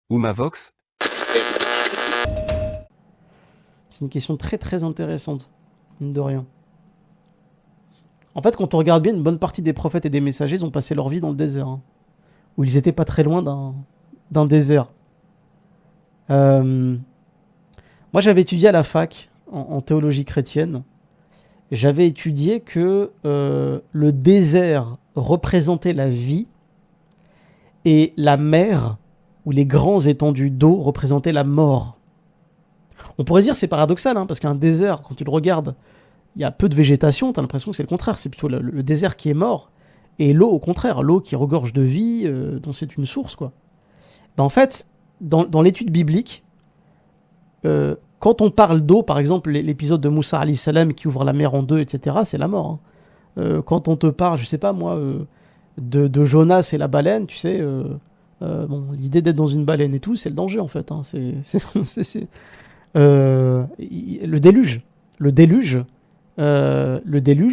Ou Mavox? C'est une question très très intéressante, mine de rien. En fait, quand on regarde bien, une bonne partie des prophètes et des messagers, ils ont passé leur vie dans le désert, hein, où ils étaient pas très loin d'un désert. Moi, j'avais étudié à la fac en théologie chrétienne. J'avais étudié que le désert représentait la vie et la mer, ou les grands étendues d'eau, représentaient la mort. On pourrait dire c'est paradoxal, hein, parce qu'un désert, quand tu le regardes, il y a peu de végétation, tu as l'impression que c'est le contraire, c'est plutôt le désert qui est mort, et l'eau au contraire, l'eau qui regorge de vie, dont c'est une source, quoi. Ben, en fait, dans l'étude biblique, quand on parle d'eau, par exemple l'épisode de Moussa alayhi salam qui ouvre la mer en deux, etc., c'est la mort, hein. Quand on te parle, je sais pas moi, de Jonas et la baleine, tu sais, bon, l'idée d'être dans une baleine et tout, c'est le danger en fait, hein. Le déluge,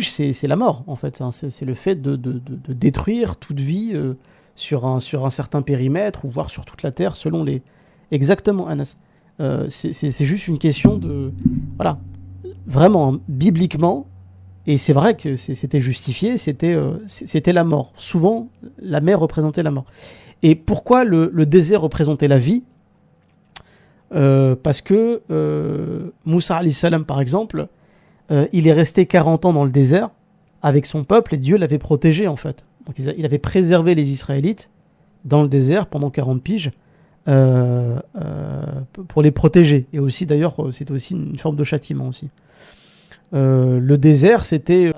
c'est la mort en fait, hein. C'est le fait de détruire toute vie sur un certain périmètre ou voire sur toute la terre selon les. Exactement, Anas. C'est juste une question de voilà, vraiment bibliquement, et c'est vrai que c'était justifié, c'était la mort. Souvent, la mer représentait la mort. Et pourquoi le désert représentait la vie? Parce que Moussa alayhi salam, par exemple, il est resté 40 ans dans le désert avec son peuple et Dieu l'avait protégé en fait. Donc il avait préservé les Israélites dans le désert pendant 40 piges pour les protéger. Et aussi d'ailleurs, c'était aussi une forme de châtiment aussi. Le désert, c'était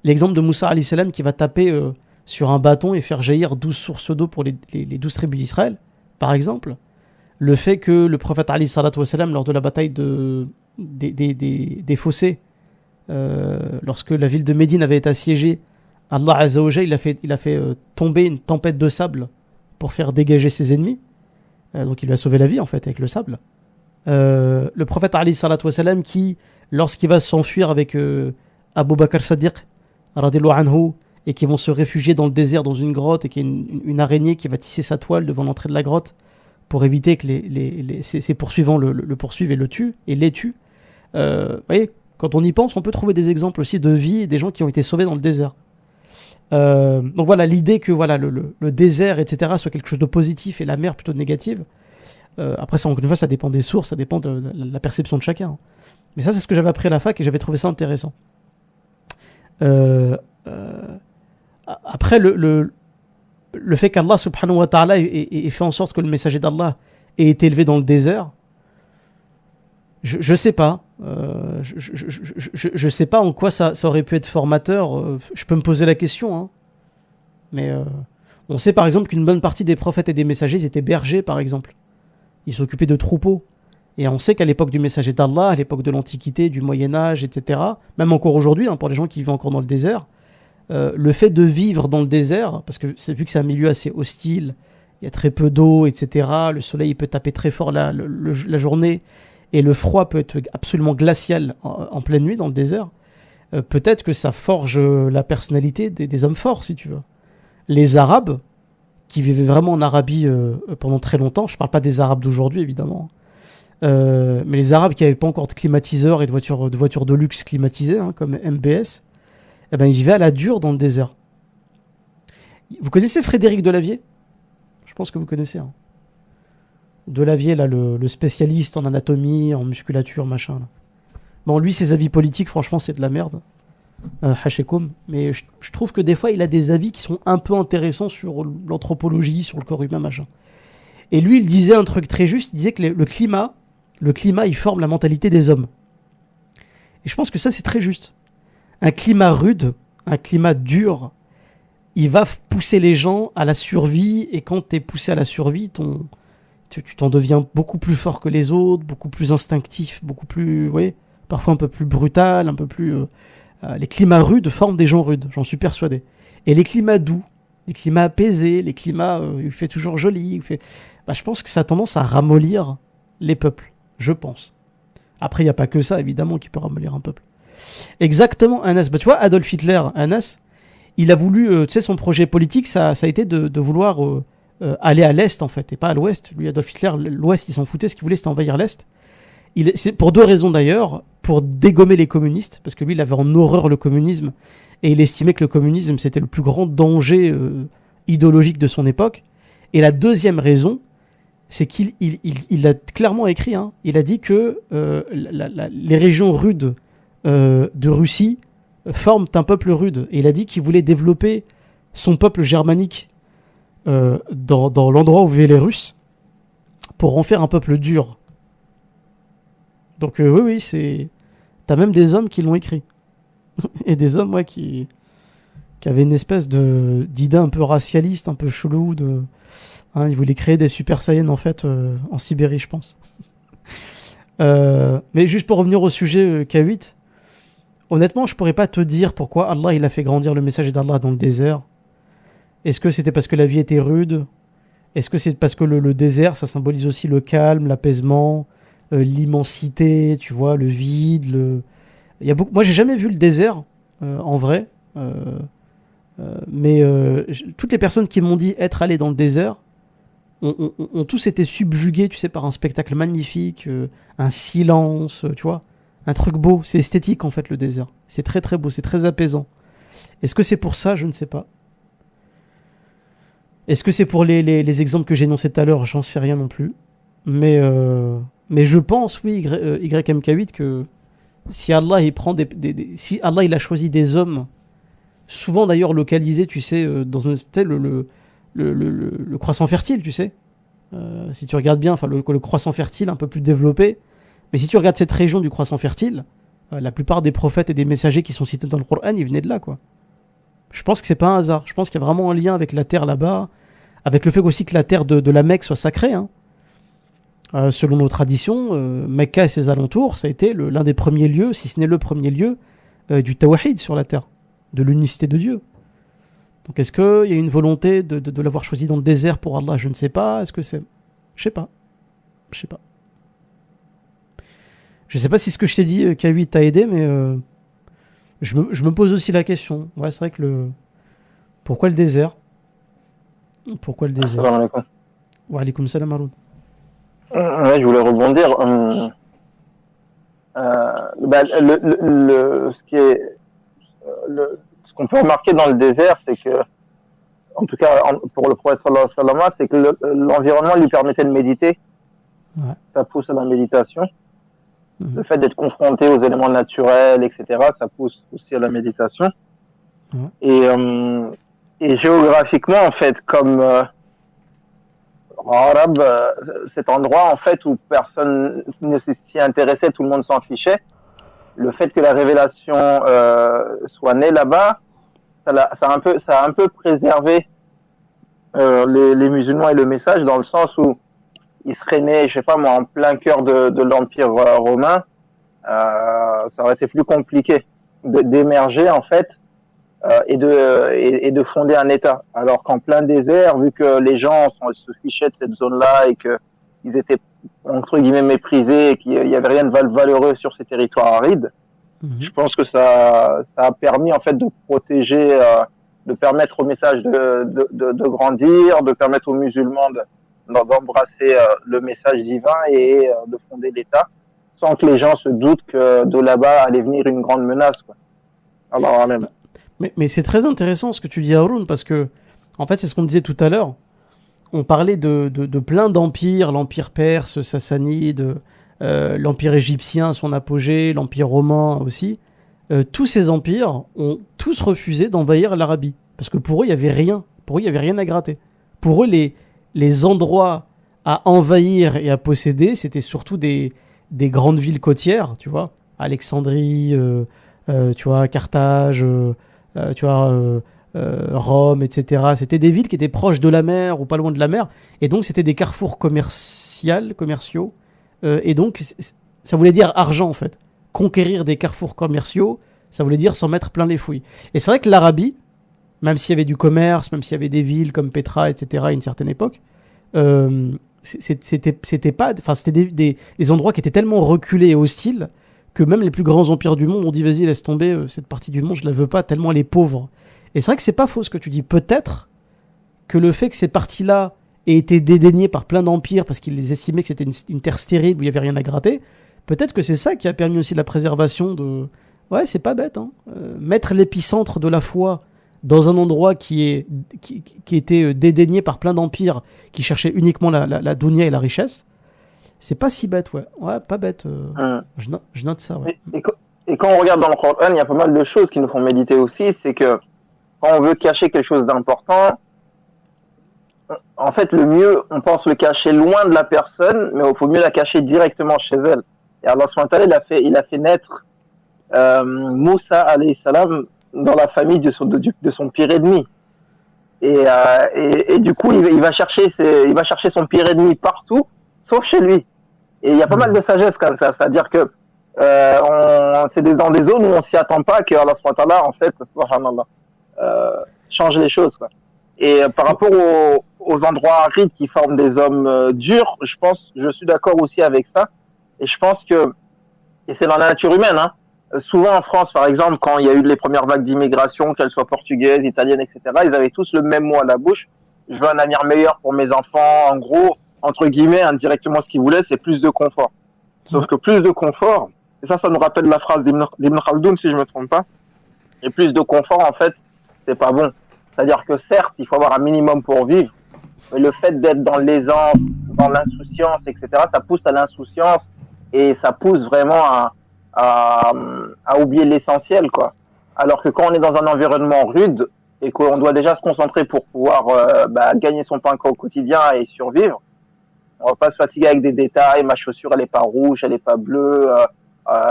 l'exemple de Moussa alayhi salam qui va taper sur un bâton et faire jaillir 12 sources d'eau pour les 12 tribus d'Israël, par exemple. Le fait que le prophète alayhi salatu wassalam, lors de la bataille des fossés, lorsque la ville de Médine avait été assiégée, Allah Azza wa Jalla, il a fait tomber une tempête de sable pour faire dégager ses ennemis. Donc il lui a sauvé la vie en fait avec le sable. Le prophète alayhi salatu wassalam qui, lorsqu'il va s'enfuir avec Abu Bakr Sadiq radiyallahu anhu, et qui vont se réfugier dans le désert, dans une grotte, et qu'il y a une araignée qui va tisser sa toile devant l'entrée de la grotte pour éviter que ses poursuivants le poursuivent et le tuent, et les tuent. Vous voyez, quand on y pense, on peut trouver des exemples aussi de vie et des gens qui ont été sauvés dans le désert. Donc voilà, l'idée que voilà, le désert, etc., soit quelque chose de positif et la mer plutôt de négative. Après, ça, encore une fois, ça dépend des sources, ça dépend de la perception de chacun. Mais ça, c'est ce que j'avais appris à la fac et j'avais trouvé ça intéressant. Après, le fait qu'Allah subhanahu wa ta'ala ait fait en sorte que le messager d'Allah ait été élevé dans le désert, je sais pas. Je sais pas en quoi ça aurait pu être formateur. Je peux me poser la question, hein. Mais on sait par exemple qu'une bonne partie des prophètes et des messagers ils étaient bergers, par exemple. Ils s'occupaient de troupeaux. Et on sait qu'à l'époque du messager d'Allah, à l'époque de l'Antiquité, du Moyen-Âge, etc., même encore aujourd'hui, hein, pour les gens qui vivent encore dans le désert, le fait de vivre dans le désert, parce que vu que c'est un milieu assez hostile, il y a très peu d'eau, etc., le soleil il peut taper très fort la journée, et le froid peut être absolument glacial en pleine nuit dans le désert, peut-être que ça forge la personnalité des hommes forts, si tu veux. Les Arabes, qui vivaient vraiment en Arabie pendant très longtemps, je ne parle pas des Arabes d'aujourd'hui, évidemment, mais les Arabes qui n'avaient pas encore de climatiseurs et de voitures de luxe climatisées, hein, comme MBS, eh ben, ils vivaient à la dure dans le désert. Vous connaissez Frédéric Delavier ? Je pense que vous connaissez. Hein. Delavier, là, le spécialiste en anatomie, en musculature, machin. Là. Bon, lui, ses avis politiques, franchement, c'est de la merde. Hachekoum. Mais je trouve que des fois, il a des avis qui sont un peu intéressants sur l'anthropologie, sur le corps humain, machin. Et lui, il disait un truc très juste. Il disait que le climat, il forme la mentalité des hommes. Et je pense que ça, c'est très juste. Un climat rude, un climat dur, il va pousser les gens à la survie. Et quand tu es poussé à la survie, tu t'en deviens beaucoup plus fort que les autres, beaucoup plus instinctif, beaucoup plus, ouais, parfois un peu plus brutal, un peu plus. Les climats rudes forment des gens rudes, j'en suis persuadé. Et les climats doux, les climats apaisés, les climats il fait toujours joli, je pense que ça a tendance à ramollir les peuples, je pense. Après, il n'y a pas que ça, évidemment, qui peut ramollir un peuple. Exactement, Anas. Tu vois, Adolf Hitler, Anas, il a voulu, son projet politique, ça a été de vouloir aller à l'est en fait, et pas à l'ouest. Lui, Adolf Hitler, l'ouest, il s'en foutait, ce qu'il voulait, c'était envahir l'est. C'est pour deux raisons d'ailleurs, pour dégommer les communistes, parce que lui, il avait en horreur le communisme, et il estimait que le communisme, c'était le plus grand danger idéologique de son époque. Et la deuxième raison, c'est qu'il a clairement écrit, hein, il a dit que les régions rudes de Russie forment un peuple rude. Et il a dit qu'il voulait développer son peuple germanique dans l'endroit où vivaient les Russes pour en faire un peuple dur. Donc oui, t'as même des hommes qui l'ont écrit. Et des hommes, ouais, qui avaient une espèce d'idée un peu racialiste, un peu chelou. Ils voulaient créer des Super Saiyans, en fait, en Sibérie, je pense. Mais juste pour revenir au sujet K8, honnêtement, je pourrais pas te dire pourquoi Allah il a fait grandir le messager d'Allah dans le désert. Est-ce que c'était parce que la vie était rude? Est-ce que c'est parce que le désert, ça symbolise aussi le calme, l'apaisement, l'immensité, tu vois, le vide, Il y a beaucoup... Moi, j'ai jamais vu le désert, en vrai. Mais toutes les personnes qui m'ont dit être allées dans le désert ont tous été subjugués, tu sais, par un spectacle magnifique, un silence, tu vois. Un truc beau. C'est esthétique, en fait, le désert. C'est très, très beau. C'est très apaisant. Est-ce que c'est pour ça? Je ne sais pas. Est-ce que c'est pour les exemples que j'ai énoncés tout à l'heure? J'en sais rien non plus. Mais je pense, oui, YMK8, que si Allah il prend si Allah il a choisi des hommes, souvent d'ailleurs localisés, tu sais, dans le croissant fertile, tu sais. Si tu regardes bien, enfin le croissant fertile un peu plus développé, mais si tu regardes cette région du croissant fertile, la plupart des prophètes et des messagers qui sont cités dans le Coran, ils venaient de là, quoi. Je pense que c'est pas un hasard. Je pense qu'il y a vraiment un lien avec la terre là-bas, avec le fait aussi que la terre de la Mecque soit sacrée, hein. Selon nos traditions, Mecca et ses alentours, ça a été l'un des premiers lieux, si ce n'est le premier lieu, du tawhid sur la terre, de l'unicité de Dieu. Donc est-ce qu'il y a une volonté de l'avoir choisi dans le désert pour Allah? Je ne sais pas. Est-ce que c'est... Je sais pas. Je sais pas. Je sais pas si ce que je t'ai dit, K8, t'a aidé, mais je me pose aussi la question. Ouais, c'est vrai que Pourquoi le désert? Pourquoi le désert? Salam alaikum. Wa alaikum salam, Haroun. Ouais, je voulais rebondir. Ce qu'on peut remarquer dans le désert, c'est que, en tout cas pour le prophète sallallahu alayhi wa sallam, c'est que l'environnement lui permettait de méditer. Ouais. Ça pousse à la méditation. Le fait d'être confronté aux éléments naturels, etc., ça pousse aussi à la méditation. Et géographiquement, en fait, comme arabe, cet endroit, en fait, où personne ne s'y intéressait, tout le monde s'en fichait, le fait que la révélation soit née là-bas, ça a un peu préservé les musulmans et le message, dans le sens où ils seraient nés, je sais pas moi, en plein cœur de l'Empire romain, ça aurait été plus compliqué d'émerger, en fait, et de fonder un État. Alors qu'en plein désert, vu que les gens se fichaient de cette zone-là et que ils étaient entre guillemets méprisés et qu'il y avait rien de valeureux sur ces territoires arides, je pense que ça a permis en fait de protéger, de permettre au message de grandir, de permettre aux musulmans d'embrasser le message divin et de fonder l'État, sans que les gens se doutent que de là-bas allait venir une grande menace, quoi. Alors, même. Mais c'est très intéressant ce que tu dis, Haroun, parce que, en fait, c'est ce qu'on disait tout à l'heure. On parlait de plein d'empires, l'empire perse, sassanide, l'empire égyptien à son apogée, l'empire romain aussi. Tous ces empires ont tous refusé d'envahir l'Arabie. Parce que pour eux, il n'y avait rien. Pour eux, il n'y avait rien à gratter. Pour eux, les endroits à envahir et à posséder, c'était surtout des grandes villes côtières, tu vois. Alexandrie, tu vois, Carthage, tu vois, Rome, etc. C'était des villes qui étaient proches de la mer ou pas loin de la mer. Et donc, c'était des carrefours commerciaux. Et donc, ça voulait dire argent, en fait. Conquérir des carrefours commerciaux, ça voulait dire s'en mettre plein les fouilles. Et c'est vrai que l'Arabie, même s'il y avait du commerce, même s'il y avait des villes comme Petra, etc., à une certaine époque, c'était pas, enfin, c'était des endroits qui étaient tellement reculés et hostiles que même les plus grands empires du monde ont dit vas-y, laisse tomber cette partie du monde, je la veux pas, tellement elle est pauvre. Et c'est vrai que c'est pas faux ce que tu dis. Peut-être que le fait que ces parties-là et étaient dédaignés par plein d'empires parce qu'ils les estimaient que c'était une terre stérile où il n'y avait rien à gratter, peut-être que c'est ça qui a permis aussi la préservation de... Ouais, c'est pas bête, hein. Mettre l'épicentre de la foi dans un endroit qui était dédaigné par plein d'empires qui cherchaient uniquement la dunya et la richesse, c'est pas si bête, ouais. Ouais, pas bête. Je note ça, ouais. Et quand on regarde dans le Coran, il y a pas mal de choses qui nous font méditer aussi. C'est que quand on veut cacher quelque chose d'important, en fait, le mieux, on pense le cacher loin de la personne, mais il faut mieux la cacher directement chez elle. Et Allah subhanahu wa ta'ala, il a fait naître Moussa alayhi salam dans la famille de son pire ennemi. Et du coup, il va chercher son pire ennemi partout, sauf chez lui. Et il y a pas mal de sagesse comme ça. C'est-à-dire que c'est dans des zones où on s'y attend pas que Allah subhanahu wa ta'ala, en fait, change les choses, quoi. Et par rapport aux endroits arides qui forment des hommes durs, je suis d'accord aussi avec ça. Et je pense que, et c'est dans la nature humaine, hein. Souvent en France, par exemple, quand il y a eu les premières vagues d'immigration, qu'elles soient portugaises, italiennes, etc., ils avaient tous le même mot à la bouche. Je veux un avenir meilleur pour mes enfants. En gros, entre guillemets, indirectement, ce qu'ils voulaient, c'est plus de confort. Sauf que plus de confort, et ça nous rappelle la phrase d'Ibn Khaldoun, si je me trompe pas, et plus de confort, en fait, c'est pas bon. C'est-à-dire que certes, il faut avoir un minimum pour vivre, mais le fait d'être dans l'aisance, dans l'insouciance, etc., ça pousse à l'insouciance et ça pousse vraiment à oublier l'essentiel, quoi. Alors que quand on est dans un environnement rude et qu'on doit déjà se concentrer pour pouvoir gagner son pain au quotidien et survivre, on va pas se fatiguer avec des détails, ma chaussure elle est pas rouge, elle est pas bleue,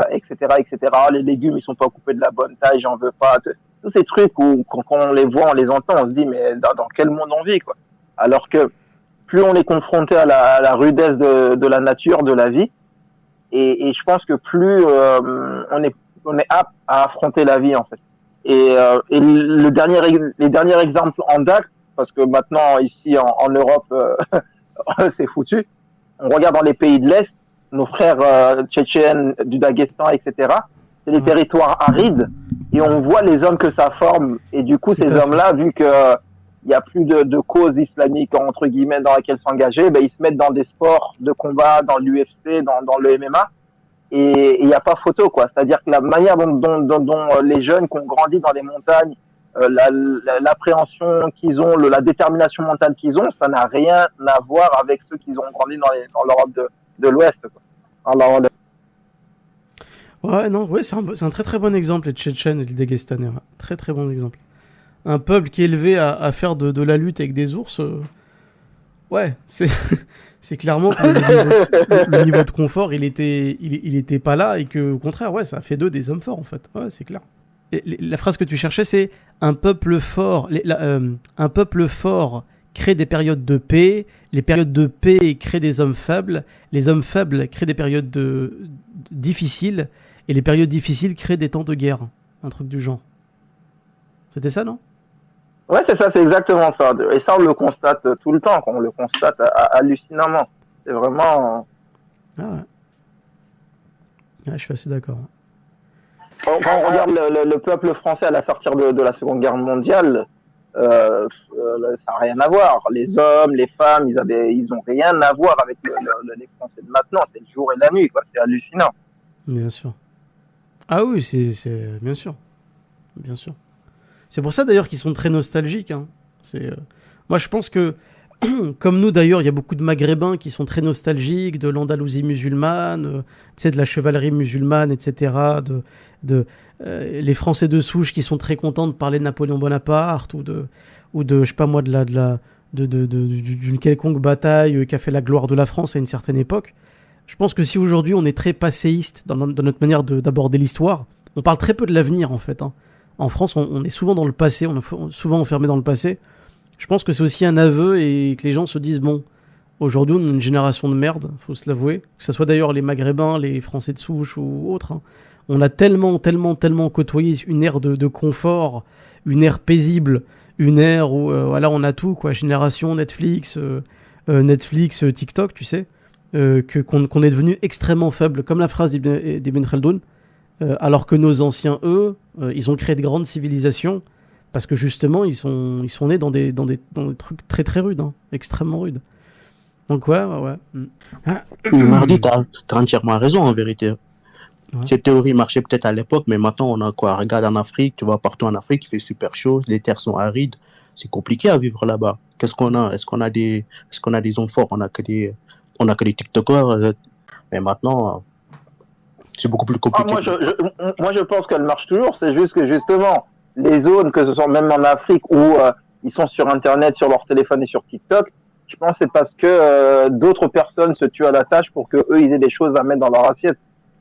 etc., etc. Les légumes ils sont pas coupés de la bonne taille, j'en veux pas. Tous ces trucs où quand on les voit, on les entend, on se dit mais dans quel monde on vit, quoi. Alors que plus on est confronté à la rudesse de la nature, de la vie, et je pense que plus on est apte à affronter la vie, en fait. Et les derniers exemples en date, parce que maintenant ici en Europe c'est foutu. On regarde dans les pays de l'Est, nos frères tchétchènes du Daghestan, etc. C'est des territoires arides et on voit les hommes que ça forme. Et du coup, ces hommes-là, vu que il y a plus de cause islamique entre guillemets dans laquelle s'engager, ils se mettent dans des sports de combat, dans l'UFC, dans le MMA. Et il n'y a pas photo, quoi. C'est-à-dire que la manière dont les jeunes qui ont grandi dans les montagnes, l'appréhension qu'ils ont, la détermination mentale qu'ils ont, ça n'a rien à voir avec ceux qui ont grandi dans l'Europe de l'Ouest, quoi. Alors, ouais, non, ouais, c'est un très très bon exemple, les Tchétchènes et les Daguestanais. Ouais. Très très bon exemple. Un peuple qui est élevé à faire de la lutte avec des ours, ouais, c'est clairement que le niveau de confort, il était pas là et que, au contraire, ouais, ça a fait d'eux des hommes forts, en fait. Ouais, c'est clair. La phrase que tu cherchais, c'est un peuple fort. Un peuple fort crée des périodes de paix. Les périodes de paix créent des hommes faibles. Les hommes faibles créent des périodes difficiles. Et les périodes difficiles créent des temps de guerre. Un truc du genre. C'était ça, non ? Ouais, c'est ça, c'est exactement ça. Et ça, on le constate tout le temps. On le constate hallucinamment. C'est vraiment... Ah ouais. Ouais, je suis assez d'accord. Quand on regarde le peuple français à la sortie de la Seconde Guerre mondiale, ça n'a rien à voir. Les hommes, les femmes, ils ont rien à voir avec les Français de maintenant. C'est le jour et la nuit, quoi. C'est hallucinant. Bien sûr. Ah oui, c'est bien sûr. Bien sûr. C'est pour ça d'ailleurs qu'ils sont très nostalgiques. Hein. Moi je pense que, comme nous d'ailleurs, il y a beaucoup de Maghrébins qui sont très nostalgiques de l'Andalousie musulmane, de la chevalerie musulmane, etc. Les Français de souche qui sont très contents de parler de Napoléon Bonaparte ou de je sais pas moi, d'une quelconque bataille qui a fait la gloire de la France à une certaine époque. Je pense que si aujourd'hui on est très passéiste dans notre manière d'aborder l'histoire, on parle très peu de l'avenir en fait. Hein. En France, on est souvent dans le passé, on est souvent enfermé dans le passé. Je pense que c'est aussi un aveu et que les gens se disent, bon, aujourd'hui on est une génération de merde, faut se l'avouer. Que ce soit d'ailleurs les Maghrébins, les Français de souche ou autres. Hein. On a tellement côtoyé une ère de confort, une ère paisible, une ère où voilà, on a tout, quoi. Génération Netflix, TikTok, tu sais, qu'on est devenu extrêmement faible, comme la phrase d'Ibn Khaldoun. Alors que nos anciens, eux, ils ont créé de grandes civilisations Parce que justement, ils sont nés dans des trucs très très rudes, hein, extrêmement rudes. Donc ouais. Mardi, t'as entièrement raison en vérité. Ouais. Cette théorie marchait peut-être à l'époque, mais maintenant on a quoi? Regarde en Afrique, tu vois, partout en Afrique, il fait super chaud, les terres sont arides, c'est compliqué à vivre là-bas. Qu'est-ce qu'on a? Est-ce qu'on a des hommes forts? On a que des TikTokers, mais maintenant, c'est beaucoup plus compliqué. Moi, je pense qu'elle marche toujours. C'est juste que justement, les zones, que ce soit même en Afrique où ils sont sur Internet, sur leur téléphone et sur TikTok, je pense que c'est parce que d'autres personnes se tuent à la tâche pour que eux ils aient des choses à mettre dans leur assiette.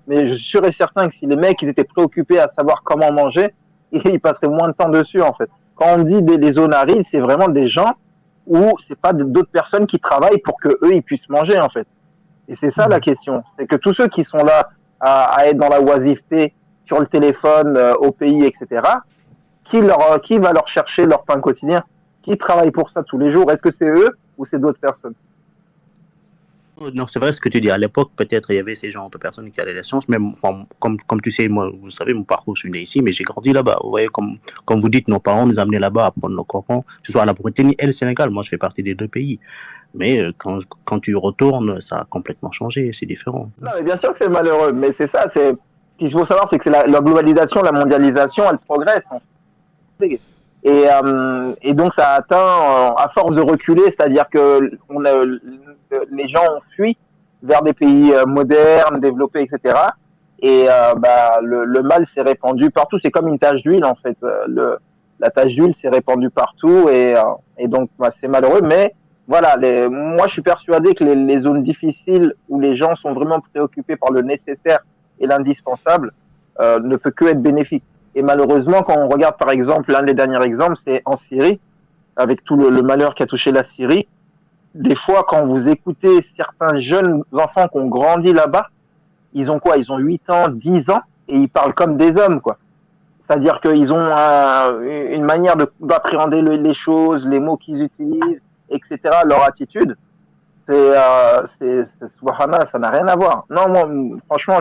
Mais je suis sûr et certain que si les mecs ils étaient préoccupés à savoir comment manger, ils passeraient moins de temps dessus en fait. Quand on dit des zones arides, c'est vraiment des gens où c'est pas d'autres personnes qui travaillent pour que eux ils puissent manger en fait. Et c'est ça la question, c'est que tous ceux qui sont là à être dans la oisiveté, sur le téléphone, au pays, etc., qui va leur chercher leur pain quotidien? Qui travaille pour ça tous les jours? Est-ce que c'est eux ou c'est d'autres personnes? Non, c'est vrai ce que tu dis. À l'époque, peut-être, il y avait ces genres de personnes qui allaient la science. Même, enfin, comme tu sais, moi, vous savez, mon parcours, je suis né ici, mais j'ai grandi là-bas. Vous voyez, comme vous dites, nos parents nous amenaient là-bas à apprendre le Coran, que ce soit la Mauritanie et le Sénégal. Moi, je fais partie des deux pays. Mais quand tu retournes, ça a complètement changé. C'est différent. Non, mais bien sûr que c'est malheureux. Mais c'est ça. Ce qu'il faut savoir, c'est que la globalisation, la mondialisation, elle progresse. En fait. Et donc ça a atteint, à force de reculer, c'est-à-dire que les gens ont fui vers des pays modernes, développés, etc. Et le mal s'est répandu partout. C'est comme une tache d'huile en fait. La tache d'huile s'est répandue partout et donc c'est malheureux. Mais voilà, moi je suis persuadé que les zones difficiles où les gens sont vraiment préoccupés par le nécessaire et l'indispensable ne peut que être bénéfique. Et malheureusement, quand on regarde par exemple, l'un des derniers exemples, c'est en Syrie, avec tout le malheur qui a touché la Syrie. Des fois, quand vous écoutez certains jeunes enfants qui ont grandi là-bas, ils ont quoi? Ils ont 8 ans, 10 ans, et ils parlent comme des hommes, quoi. C'est-à-dire qu'ils ont une manière d'appréhender les choses, les mots qu'ils utilisent, etc., leur attitude. Subhanallah, ça n'a rien à voir. Non, moi, franchement,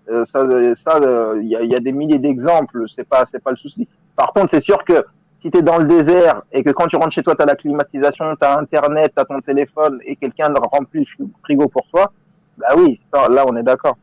il y a des milliers d'exemples, c'est pas le souci. Par contre, c'est sûr que si tu es dans le désert et que quand tu rentres chez toi, tu as la climatisation, tu as Internet, tu as ton téléphone et quelqu'un remplit le frigo pour toi, bah oui, là on est d'accord.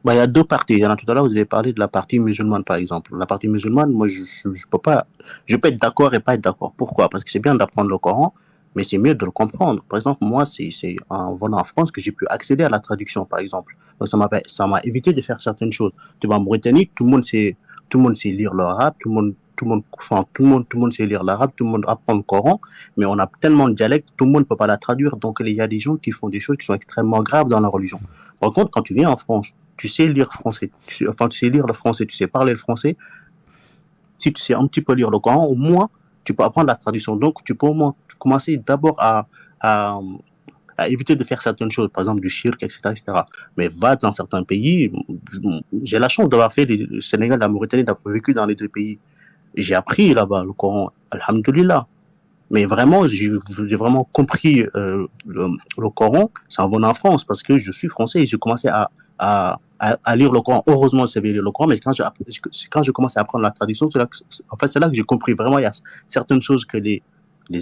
Il y a deux parties. Il y en a tout à l'heure, vous avez parlé de la partie musulmane, par exemple. La partie musulmane, moi, je peux être d'accord et pas être d'accord. Pourquoi? Parce que c'est bien d'apprendre le Coran, mais c'est mieux de le comprendre. Par exemple, moi, c'est en venant en France que j'ai pu accéder à la traduction, par exemple. Donc, ça m'a évité de faire certaines choses. Tu vas en Mauritanie, tout le monde sait lire l'arabe, tout le monde sait lire l'arabe, tout le monde apprend le Coran, mais on a tellement de dialectes, tout le monde ne peut pas la traduire. Donc, il y a des gens qui font des choses qui sont extrêmement graves dans la religion. Par contre, quand tu viens en France, tu sais lire français, tu sais lire le français, tu sais parler le français. Si tu sais un petit peu lire le Coran, au moins, tu peux apprendre la traduction. Donc, tu peux au moins commencer d'abord à éviter de faire certaines choses, par exemple du shirk, etc., etc. Mais va dans certains pays. J'ai la chance d'avoir fait le Sénégal, la Mauritanie, d'avoir vécu dans les deux pays. J'ai appris là-bas le Coran, alhamdoulilah. Mais vraiment, j'ai vraiment compris le Coran, c'est en venant en France, parce que je suis français et j'ai commencé à lire le Coran. Heureusement, je savais lire le Coran, mais quand je commence à apprendre la traduction, c'est là que j'ai compris vraiment, il y a certaines choses que les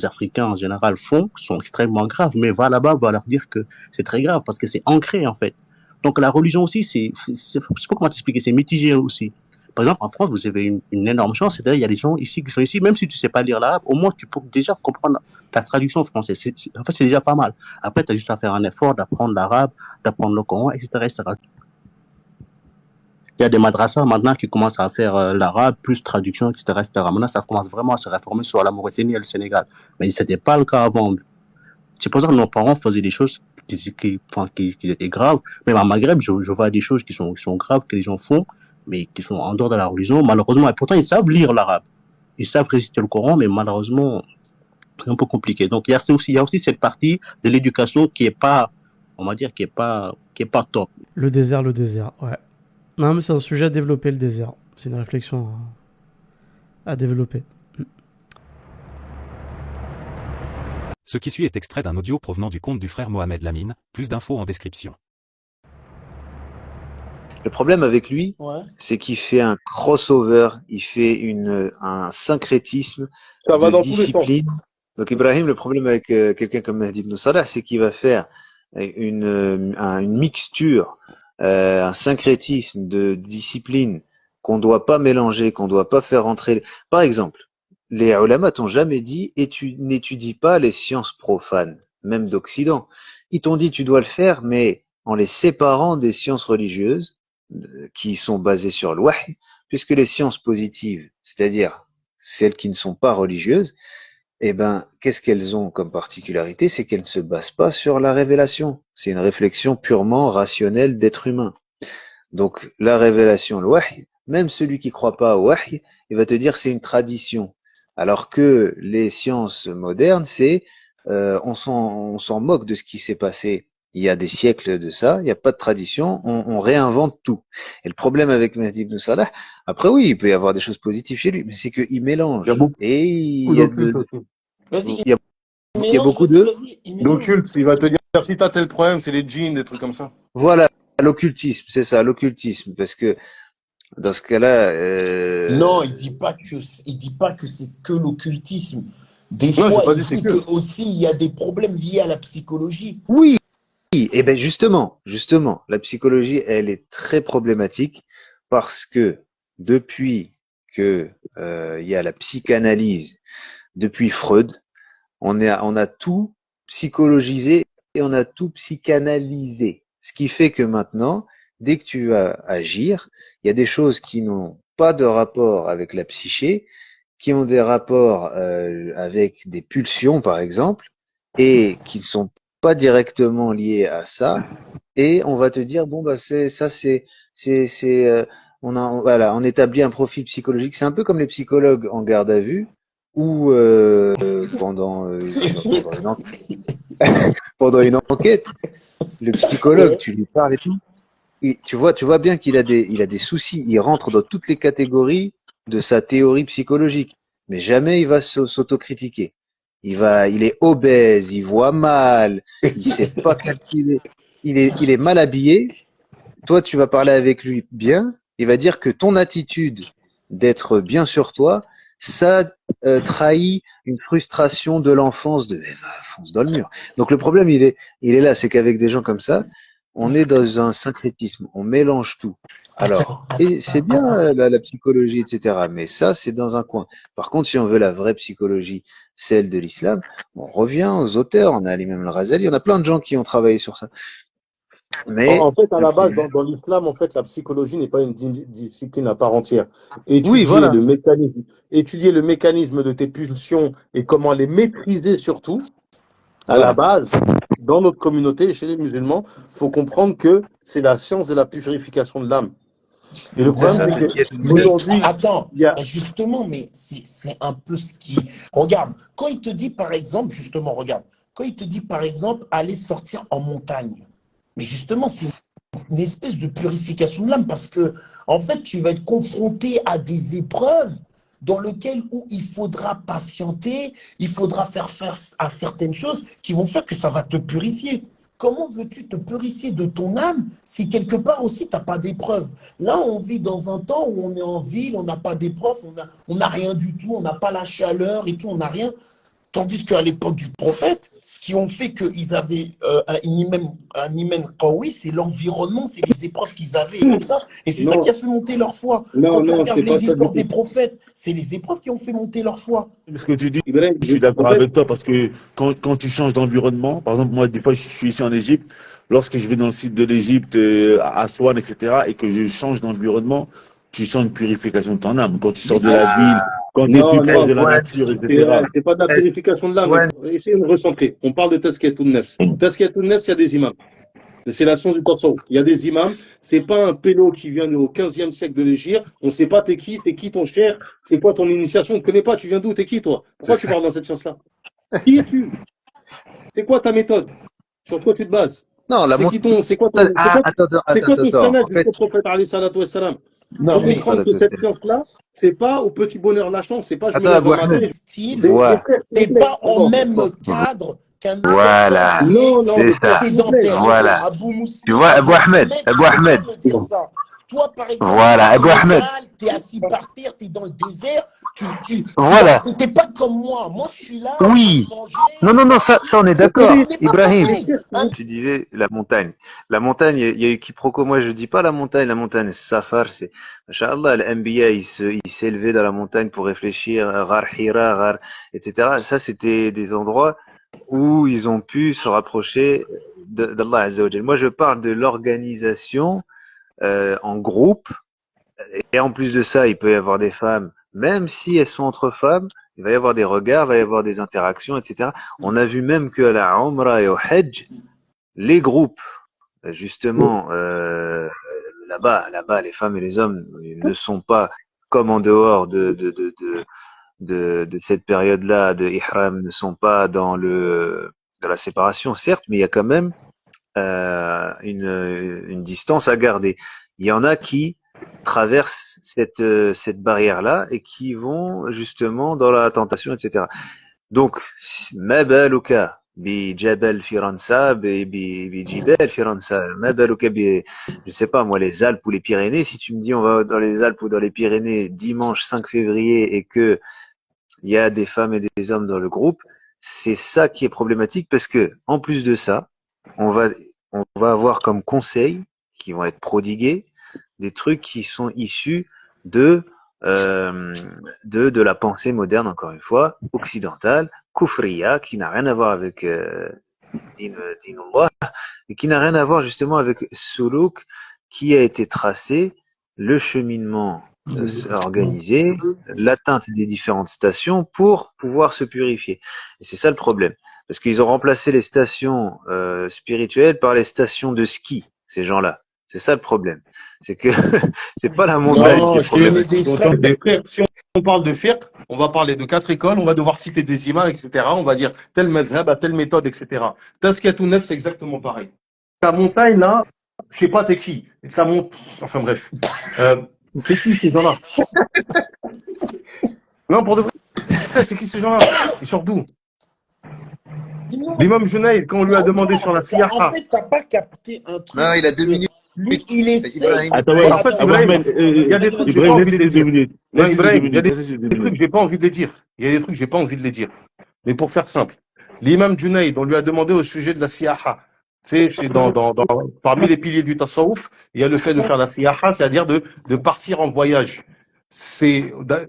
Africains en général font, qui sont extrêmement graves, mais va là-bas, va leur dire que c'est très grave, parce que c'est ancré, en fait. Donc la religion aussi, je sais pas comment t'expliquer, c'est mitigé aussi. Par exemple, en France, vous avez une énorme chance, c'est-à-dire il y a des gens ici qui sont ici, même si tu sais pas lire l'arabe, au moins tu peux déjà comprendre la traduction française. En fait, c'est déjà pas mal. Après, tu as juste à faire un effort d'apprendre l'arabe, d'apprendre le Coran, etc., etc. Il y a des madrasas maintenant qui commencent à faire l'arabe, plus traduction, etc., etc. Maintenant, ça commence vraiment à se réformer sur la Mauritanie et le Sénégal. Mais ce n'était pas le cas avant. C'est pour ça que nos parents faisaient des choses qui étaient graves. Même en Maghreb, je vois des choses qui sont graves que les gens font, mais qui sont en dehors de la religion, malheureusement. Et pourtant, ils savent lire l'arabe. Ils savent réciter le Coran, mais malheureusement, c'est un peu compliqué. Donc, il y a aussi cette partie de l'éducation qui est pas, on va dire, qui est pas top. Le désert, ouais. Non, mais c'est un sujet à développer, le désert. C'est une réflexion à développer. Ce qui suit est extrait d'un audio provenant du compte du frère Mohamed Lamine. Plus d'infos en description. Le problème avec lui, Ouais. c'est qu'il fait un crossover, il fait un syncrétisme Ça va de dans tous les sens. disciplines. Donc Ibrahim, le problème avec quelqu'un comme Mahdi ibn Salah, c'est qu'il va faire une mixture, un syncrétisme de disciplines qu'on doit pas mélanger, qu'on doit pas faire entrer. Par exemple, les ulama t'ont jamais dit n'étudie pas les sciences profanes, même d'Occident. Ils t'ont dit tu dois le faire, mais en les séparant des sciences religieuses qui sont basées sur le wahy, puisque les sciences positives, c'est-à-dire celles qui ne sont pas religieuses, eh ben, qu'est-ce qu'elles ont comme particularité? C'est qu'elles ne se basent pas sur la révélation. C'est une réflexion purement rationnelle d'être humain. Donc, la révélation, le wahy, même celui qui croit pas au wahy, il va te dire c'est une tradition. Alors que les sciences modernes, on s'en moque de ce qui s'est passé il y a des siècles de ça, il n'y a pas de tradition, on réinvente tout. Et le problème avec Mahdi ibn Salah, après oui, il peut y avoir des choses positives chez lui, mais c'est qu'il Il y a mélange. beaucoup Et il y a d'occultes aussi. Vas-y, il y a il il y a mélange, beaucoup vas-y, de, vas-y, il mélange. D'occultes, il va te dire si t'as tel problème, c'est les djinns, des trucs comme ça. voilà, l'occultisme, c'est ça, l'occultisme, parce que dans ce cas-là, Non, il dit pas que c'est que l'occultisme. Des Non, j'ai fois, pas il dit c'est dit que. que aussi il y a des problèmes liés à la psychologie. oui, et ben justement, la psychologie, elle est très problématique parce que depuis que il y a la psychanalyse, depuis Freud, on a tout psychologisé et on a tout psychanalysé. Ce qui fait que maintenant, dès que tu vas agir, il y a des choses qui n'ont pas de rapport avec la psyché, qui ont des rapports avec des pulsions, par exemple, et qui ne sont pas directement liées à ça. Et on va te dire, bon, bah, voilà, on établit un profil psychologique. C'est un peu comme les psychologues en garde à vue, ou pendant une enquête, le psychologue, Ouais. tu lui parles et tout, et tu vois bien il a des soucis. Il rentre dans toutes les catégories de sa théorie psychologique, mais jamais il va s'autocritiquer. Il est obèse, il voit mal, il sait pas calculer, il est mal habillé. Toi, tu vas parler avec lui bien, il va dire que ton attitude d'être bien sur toi, ça trahit une frustration de l'enfance de fonce dans le mur. Donc le problème, il est là, c'est qu'avec des gens comme ça, on est dans un syncrétisme, on mélange tout. Alors, et c'est bien la psychologie, etc. Mais ça, c'est dans un coin. Par contre, si on veut la vraie psychologie, celle de l'islam, on revient aux auteurs. On a l'imam al-Ghazali, on a plein de gens qui ont travaillé sur ça. Mais En fait, à le la base, problème, dans l'islam, en fait, la psychologie n'est pas une discipline à part entière. oui, voilà, Étudier le mécanisme de tes pulsions et comment les maîtriser surtout, à la voilà. base, dans notre communauté, chez les musulmans, il faut comprendre que c'est la science de la purification de l'âme. Et le C'est problème, ça. c'est Mais qu'aujourd'hui, attends, il y a... justement, mais c'est un peu ce qui. Regarde, quand il te dit par exemple, justement, regarde, quand il te dit par exemple, aller sortir en montagne, mais justement, c'est une espèce de purification de l'âme parce que, en fait, tu vas être confronté à des épreuves dans lesquelles où il faudra patienter, il faudra faire face à certaines choses qui vont faire que ça va te purifier. Comment veux-tu te purifier de ton âme si quelque part aussi tu n'as pas d'épreuve? Là, on vit dans un temps où on est en ville, on n'a pas d'épreuve, on n'a rien du tout, on n'a pas la chaleur et tout, on n'a rien. Tandis qu'à l'époque du prophète, ce qui ont fait qu'ils avaient un iman qawi, c'est l'environnement, c'est les épreuves qu'ils avaient et tout ça. Et c'est ça Non, qui a fait monter leur foi. non, Quand tu non, regardes c'est pas les ça du histoires tout. des prophètes, c'est les épreuves qui ont fait monter leur foi. Ce que tu dis, Ibrahim, je suis en d'accord fait, avec toi parce que quand tu changes d'environnement, par exemple, moi, des fois, je suis ici en Égypte, lorsque je vais dans le sud de l'Égypte, à Aswan, etc., et que je change d'environnement, tu sens une purification de ton âme. Quand tu sors de la ville, quand tu es non, plus proche de la Ouais, nature, etc. c'est pas de la purification de l'âme. Essayez de me recentrer. On parle de Tazkiyatun Nefs. Tazkiyatun Nefs, il y a des imams. C'est la science du tasawwuf. Il y a des imams. C'est pas un pélo qui vient au 15e siècle de l'Égypte. On sait pas t'es qui, c'est qui ton cher, c'est quoi ton initiation, on ne connaît pas, tu viens d'où, t'es qui toi? Pourquoi tu parles dans cette science-là? Qui es-tu? C'est quoi ta méthode? Sur quoi tu te bases? non, la montagne. C'est quoi ton sanad En du fait, prophète alayhi salatu wassalam? Non, Faut mais comprendre que cette science-là, c'est pas au petit bonheur la chance, c'est pas je me attends, lève Abou un matin. Ahmed, style, ouais. t'es pas au même cadre qu'un homme Voilà, Non, c'est ça. sédentaire. Voilà. Abou Moussi, Tu vois, Abou Ahmed, Ahmed, Abou Ahmed. me dire ça. Toi, par exemple, Voilà, tu Abou Ahmed. es assis par terre, tu es dans le désert, Voilà. tu n'es pas comme moi. Moi, je suis là, Oui. à manger. Non, ça on est d'accord. Ibrahim. Tu disais la montagne. La montagne, il y a eu quiproquo. Moi, je dis pas la montagne. La montagne, c'est Safar. C'est, Inch'Allah, l'Anbiya, il s'élevait dans la montagne pour réfléchir, Ghar Hira, Ghar, etc. Ça, c'était des endroits où ils ont pu se rapprocher d'Allah Azza wa Jal. Moi, je parle de l'organisation en groupe. Et en plus de ça, il peut y avoir des femmes, même si elles sont entre femmes, il va y avoir des regards, il va y avoir des interactions, etc. On a vu même que à la Umrah et au Hajj, les groupes, justement, là-bas, les femmes et les hommes ne sont pas comme en dehors de cette période-là de Ihram, ne sont pas dans la séparation, certes, mais il y a quand même une distance à garder. Il y en a qui traversent cette barrière-là et qui vont justement dans la tentation, etc. Donc, ما بالك بجبل فرنسا بجبال فرنسا ما بالك je sais pas moi, les Alpes ou les Pyrénées. Si tu me dis on va dans les Alpes ou dans les Pyrénées dimanche 5 février et que il y a des femmes et des hommes dans le groupe, c'est ça qui est problématique, parce que en plus de ça, on va avoir comme conseils qui vont être prodigués des trucs qui sont issus de la pensée moderne, encore une fois, occidentale, kufriya, qui n'a rien à voir avec Dinullah, et qui n'a rien à voir justement avec Suluk, qui a été tracé, le cheminement organisé, l'atteinte des différentes stations pour pouvoir se purifier. Et c'est ça le problème. Parce qu'ils ont remplacé les stations spirituelles par les stations de ski, ces gens-là. C'est ça le problème. C'est que c'est pas la montagne qui est problématique. Si on parle de fiqh, on va parler de 4 écoles, on va devoir citer des imams, etc. On va dire tel madhhab à telle méthode, etc. Tazkiyatun Nafs, c'est exactement pareil. Ta montagne là, je sais pas t'es qui. Ça monte. Enfin bref. C'est qui ces gens-là? Non, pour de vrai, c'est qui ces gens-là? Ils sortent d'où? L'imam Junayd, quand on lui a demandé sur la siyaha. En fait, t'as pas capté un truc. Non, il a 2 minutes. Lui, il essaie. Attends, En fait, Ibrahim, il y a des trucs, j'ai pas envie de les dire. Non, Ibrahim, il y a des trucs, j'ai pas envie de les dire. Il y a des trucs, j'ai pas envie de les dire. Mais pour faire simple, l'imam Junayd, on lui a demandé au sujet de la siyaha. Tu sais, parmi les piliers du tasawwuf, il y a le fait de faire la siyaha, c'est-à-dire de partir en voyage.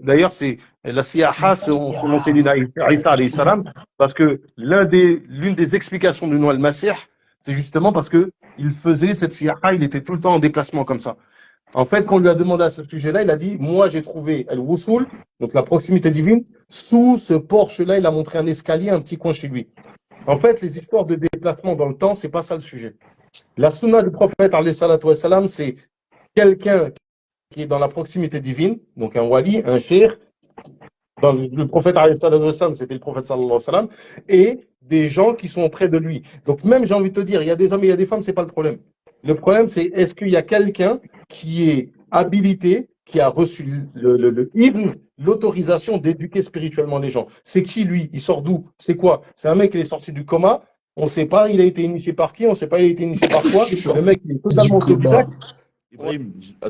D'ailleurs, c'est la siyaha, selon Sayyidina Isa alayhi salam, parce que l'une des explications du nom al-Masih, c'est justement parce que il faisait cette siyaha, il était tout le temps en déplacement comme ça. En fait, quand on lui a demandé à ce sujet-là, il a dit, moi j'ai trouvé al-Wusul, donc la proximité divine, sous ce porche-là, il a montré un escalier, un petit coin chez lui. En fait, les histoires de déplacement dans le temps, c'est pas ça le sujet. La sunna du prophète, alayhi salatu wa salam, c'est quelqu'un qui est dans la proximité divine, donc un wali, un cheikh. Dans le prophète, alayhi salatu wa salam, c'était le prophète sallallahu alayhi wa sallam, et des gens qui sont près de lui. Donc même, j'ai envie de te dire, il y a des hommes et il y a des femmes, c'est pas le problème. Le problème, c'est est-ce qu'il y a quelqu'un qui est habilité, qui a reçu l'autorisation d'éduquer spirituellement les gens. C'est qui, lui? Il sort d'où? C'est quoi? C'est un mec qui est sorti du coma. On ne sait pas, il a été initié par qui? On ne sait pas, il a été initié par quoi? Le mec, il est totalement autodidacte.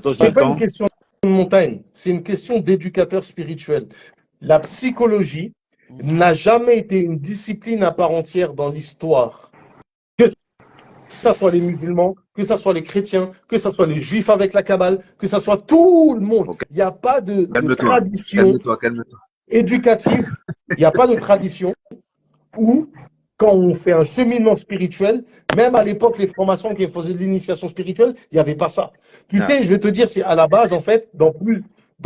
C'est pas une question de montagne, c'est une question d'éducateur spirituel. La psychologie n'a jamais été une discipline à part entière dans l'histoire. Que ce soit les musulmans, que ce soit les chrétiens, que ce soit les juifs avec la Kabbale, que ce soit tout le monde. Il n'y a pas de tradition éducative, il n'y a pas de tradition où, quand on fait un cheminement spirituel, même à l'époque, les formations qui faisaient de l'initiation spirituelle, il n'y avait pas ça. Tu sais, je vais te dire, c'est à la base, en fait, dans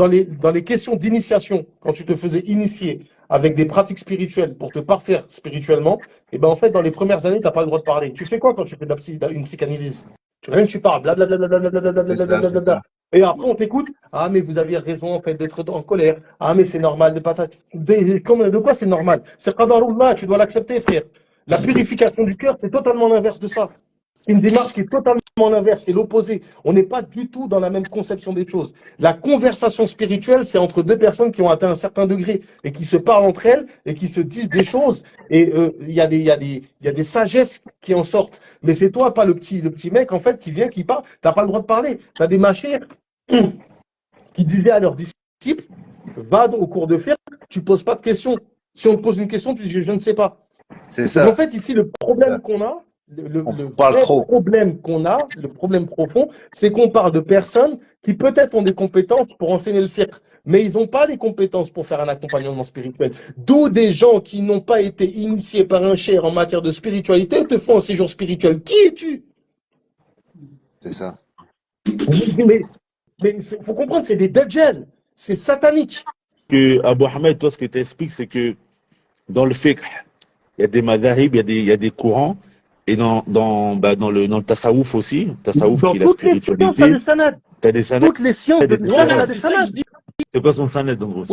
les questions d'initiation, quand tu te faisais initier avec des pratiques spirituelles pour te parfaire spirituellement, et ben en fait, dans les premières années, tu n'as pas le droit de parler. Tu fais quoi quand tu fais une psychanalyse? Rien que tu parles, blablabla. Et après, on t'écoute. Ah, mais vous aviez raison, en fait, d'être en colère. Ah, mais c'est normal de pas. De quoi c'est normal? C'est qadarullah, tu dois l'accepter, frère. La purification du cœur, c'est totalement l'inverse de ça. C'est une démarche qui est totalement l'inverse, c'est l'opposé. On n'est pas du tout dans la même conception des choses. La conversation spirituelle, c'est entre deux personnes qui ont atteint un certain degré et qui se parlent entre elles et qui se disent des choses. Et il y a des sagesses qui en sortent. Mais c'est toi, pas le petit mec, en fait, qui vient, qui parle. T'as pas le droit de parler. T'as des machins qui disaient à leurs disciples, va au cours de fiqh, tu poses pas de questions. Si on te pose une question, tu dis je ne sais pas. C'est ça. Donc, en fait, ici, le problème qu'on a, le parle vrai trop. problème qu'on a, le problème profond, c'est qu'on parle de personnes qui peut-être ont des compétences pour enseigner le fiqh, mais ils n'ont pas les compétences pour faire un accompagnement spirituel. D'où des gens qui n'ont pas été initiés par un cheikh en matière de spiritualité te font un séjour spirituel. Qui es-tu? C'est ça. Mais il faut comprendre, c'est des dajjal, c'est satanique. Que Abou Ahmed, toi, ce que tu expliques, c'est que dans le fiqh, il y a des madhahib, il y a des courants, et dans le tasawwuf aussi, tasawwuf Dans qui est la toutes les sciences, il y a des sanad. T'as des sanad. Toutes les sciences de l'islam, il y a des sanad. C'est quoi son sanad en gros?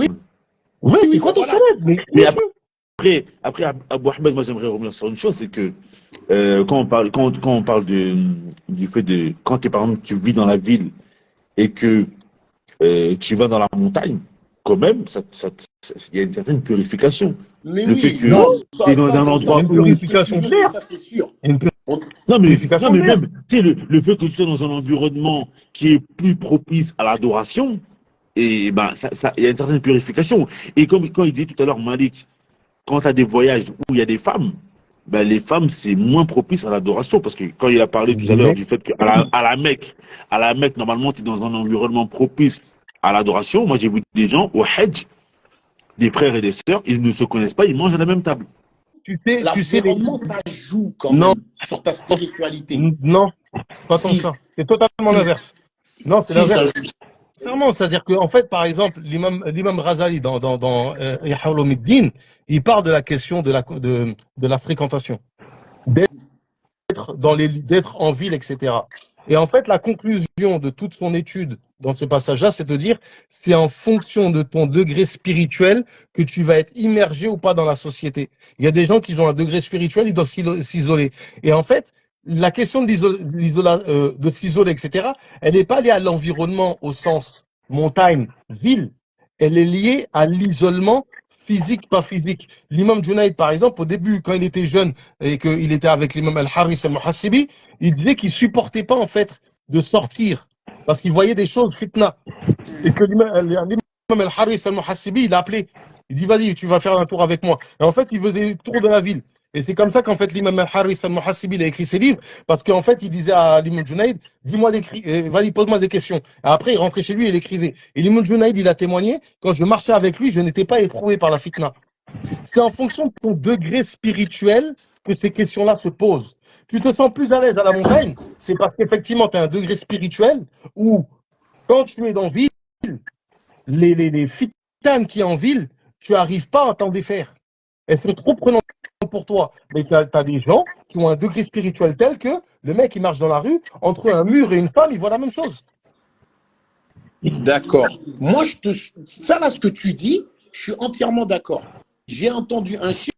Oui, c'est quoi ton sanad? Mais après, Abou Ahmed, moi j'aimerais revenir sur une chose, c'est que quand on parle du fait de quand par exemple tu vis dans la ville et que tu vas dans la montagne, quand même, il y a une certaine purification. Mais le oui, fait que tu es dans un endroit une purification claire. Ça, c'est sûr. Non, mais Purification claire. même, tu sais, le fait que tu sois dans un environnement qui est plus propice à l'adoration, et ben, il y a une certaine purification. Et comme quand il disait tout à l'heure, Malik, quand tu as des voyages où il y a des femmes, ben, les femmes, c'est moins propice à l'adoration. Parce que quand il a parlé tout à l'heure du fait qu'à la Mecque, normalement, tu es dans un environnement propice à l'adoration. Moi, j'ai vu des gens au Hajj, des frères et des sœurs, ils ne se connaissent pas, ils mangent à la même table. Tu sais, L'environnement, ça joue quand même sur ta spiritualité. Non, pas tant que ça. C'est totalement l'inverse. Non, c'est l'inverse. Sincèrement, c'est-à-dire qu'en fait, par exemple, l'imam Ghazali dans Ihya Ulumuddin, il parle de la question de la fréquentation, d'être en ville, etc. Et en fait, la conclusion de toute son étude dans ce passage-là, c'est de dire, c'est en fonction de ton degré spirituel que tu vas être immergé ou pas dans la société. Il y a des gens qui ont un degré spirituel, ils doivent s'isoler. Et en fait, la question de s'isoler, etc., elle n'est pas liée à l'environnement au sens montagne, ville. Elle est liée à l'isolement physique, pas physique. L'imam Junayd, par exemple, au début, quand il était jeune et qu'il était avec l'imam Al-Haris Al-Muhassibi, il disait qu'il supportait pas, en fait, de sortir parce qu'il voyait des choses fitna. Et que l'imam Al-Haris Al-Muhassibi, il a appelé. Il dit, vas-y, tu vas faire un tour avec moi. Et en fait, il faisait le tour de la ville. Et c'est comme ça qu'en fait, l'imam Al-Haris Al-Muhassibi, il a écrit ses livres, parce qu'en fait, il disait à l'imam Junayd, dis-moi vas-y, pose-moi des questions. Et après, il rentrait chez lui et il écrivait. Et l'imam Junayd, il a témoigné, quand je marchais avec lui, je n'étais pas éprouvé par la fitna. C'est en fonction de ton degré spirituel que ces questions-là se posent. Tu te sens plus à l'aise à la montagne, c'est parce qu'effectivement, tu as un degré spirituel où, quand tu es dans ville, les fitanes qui sont en ville, tu n'arrives pas à t'en défaire. Elles sont trop prenantes pour toi. Mais tu as des gens qui ont un degré spirituel tel que le mec, il marche dans la rue, entre un mur et une femme, il voit la même chose. D'accord. Moi, ça là, ce que tu dis, je suis entièrement d'accord. J'ai entendu un shir,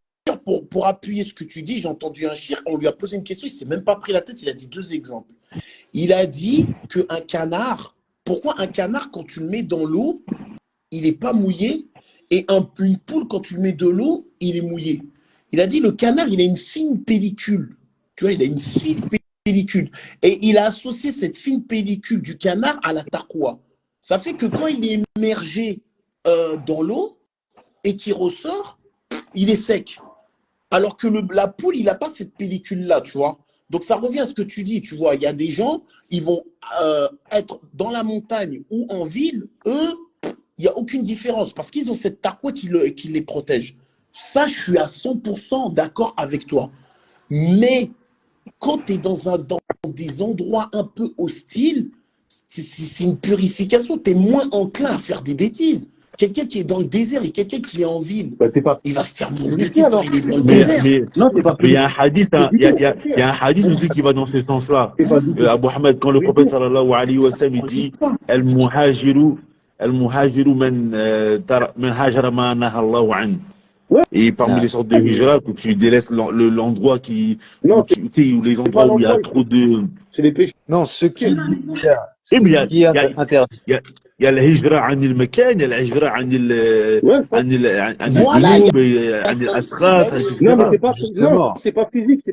pour appuyer ce que tu dis, j'ai entendu un shir, on lui a posé une question, il ne s'est même pas pris la tête, il a dit 2 exemples. Il a dit qu'un canard, pourquoi un canard, quand tu le mets dans l'eau, il n'est pas mouillé, et une poule, quand tu le mets de l'eau, il est mouillé. Il a dit le canard, il a une fine pellicule. Tu vois, il a une fine pellicule. Et il a associé cette fine pellicule du canard à la taqwa. Ça fait que quand il est immergé dans l'eau et qu'il ressort, il est sec. Alors que la poule, il n'a pas cette pellicule-là, tu vois. Donc ça revient à ce que tu dis, tu vois. Il y a des gens, ils vont être dans la montagne ou en ville, eux, il n'y a aucune différence parce qu'ils ont cette taqwa qui les protège. Ça, je suis à 100% d'accord avec toi. Mais quand tu es dans des endroits un peu hostiles, c'est une purification. Tu es moins enclin à faire des bêtises. Quelqu'un qui est dans le désert et quelqu'un qui est en ville, il va faire des bêtises alors qu'il est dans le désert. Mais il y a un hadith, il y a un hadith aussi qui va dans ce sens-là. Abou Ahmed, quand le prophète sallallahu alayhi wa sallam il dit Al-muhajiru man hajara ma naha Allahu an. Et parmi Non, les sortes de hijra, que tu délaisses l'endroit Non, où les c'est pas endroits où il y a l'endroit, trop de. c'est les péchés. non, Eh, mais ce qui est interdit. il y a la hijra عن المكان, il y a la hijra Ouais, ça. عن Voilà, il y الذنوب, a عن ça aussi. الأسرار, Ben oui. Non, mais etc. c'est pas, non, Justement, c'est